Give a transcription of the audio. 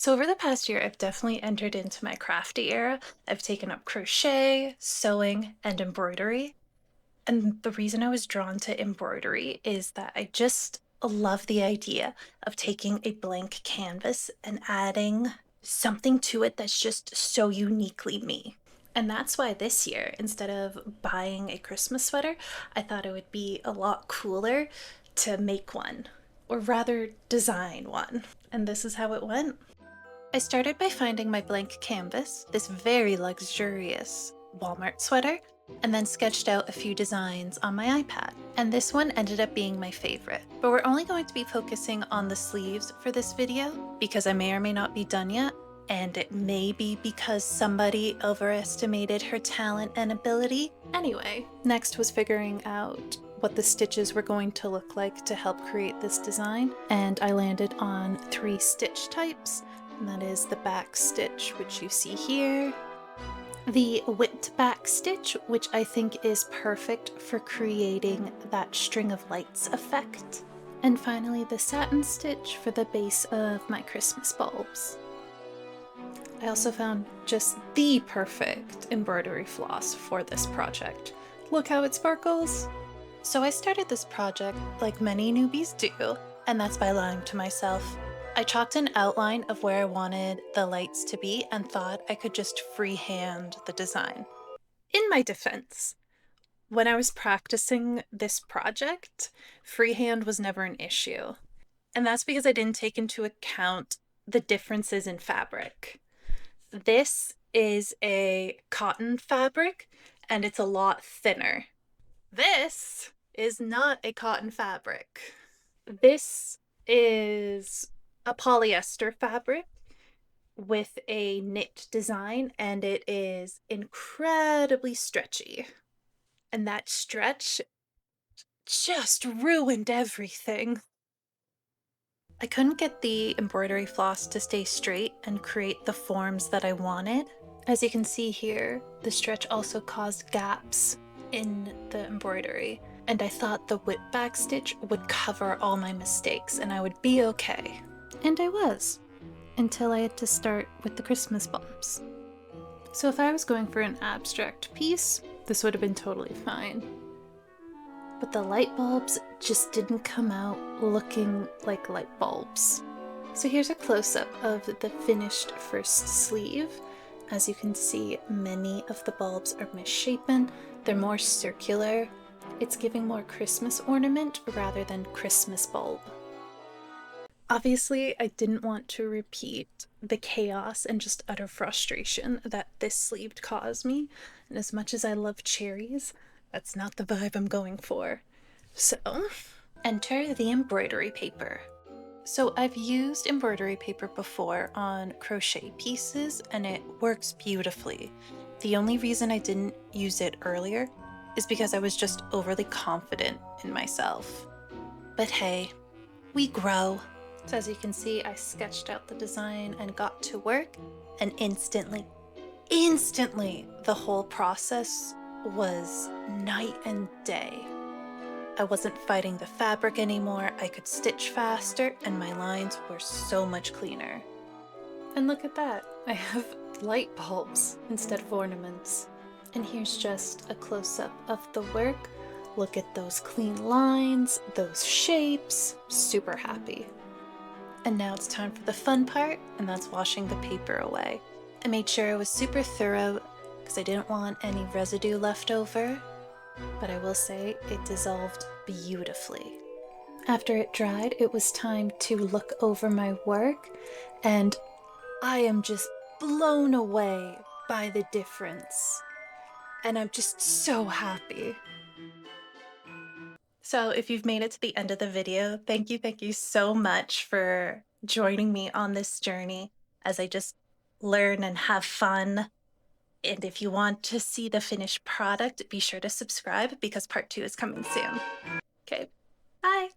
So over the past year, I've definitely entered into my crafty era. I've taken up crochet, sewing, and embroidery. And the reason I was drawn to embroidery is that I just love the idea of taking a blank canvas and adding something to it that's just so uniquely me. And that's why this year, instead of buying a Christmas sweater, I thought it would be a lot cooler to make one, or rather design one. And this is how it went. I started by finding my blank canvas, this very luxurious Walmart sweater, and then sketched out a few designs on my iPad. And this one ended up being my favorite. But we're only going to be focusing on the sleeves for this video because I may or may not be done yet, and it may be because somebody overestimated her talent and ability. Anyway, next was figuring out what the stitches were going to look like to help create this design, and I landed on 3 stitch types. And that is the Backstitch, which you see here, the whipped Backstitch, which I think is perfect for creating that string of lights effect, and finally the satin stitch for the base of my Christmas bulbs. I also found just the perfect embroidery floss for this project. Look how it sparkles! So I started this project like many newbies do, and that's by lying to myself. I chalked an outline of where I wanted the lights to be and thought I could just freehand the design. In my defense, when I was practicing this project, freehand was never an issue. And that's because I didn't take into account the differences in fabric. This is a cotton fabric and it's a lot thinner. This is not a cotton fabric. This is a polyester fabric with a knit design, and it is incredibly stretchy. And that stretch just ruined everything. I couldn't get the embroidery floss to stay straight and create the forms that I wanted. As you can see here, the stretch also caused gaps in the embroidery, and I thought the whip back stitch would cover all my mistakes and I would be okay. And I was, until I had to start with the Christmas bulbs. So if I was going for an abstract piece, this would have been totally fine. But the light bulbs just didn't come out looking like light bulbs. So here's a close-up of the finished first sleeve. As you can see, many of the bulbs are misshapen. They're more circular. It's giving more Christmas ornament rather than Christmas bulb. Obviously, I didn't want to repeat the chaos and just utter frustration that this sleeve caused me. And as much as I love cherries, that's not the vibe I'm going for. So, enter the embroidery paper. So I've used embroidery paper before on crochet pieces and it works beautifully. The only reason I didn't use it earlier is because I was just overly confident in myself. But hey, we grow. So as you can see, I sketched out the design and got to work, and instantly, the whole process was night and day. I wasn't fighting the fabric anymore, I could stitch faster, and my lines were so much cleaner. And look at that, I have light bulbs instead of ornaments. And here's just a close-up of the work. Look at those clean lines, those shapes, super happy. And now it's time for the fun part, and that's washing the paper away. I made sure I was super thorough because I didn't want any residue left over, but I will say it dissolved beautifully. After it dried, it was time to look over my work, and I am just blown away by the difference. And I'm just so happy. So if you've made it to the end of the video, thank you so much for joining me on this journey as I just learn and have fun. And if you want to see the finished product, be sure to subscribe because part 2 is coming soon. Okay, bye.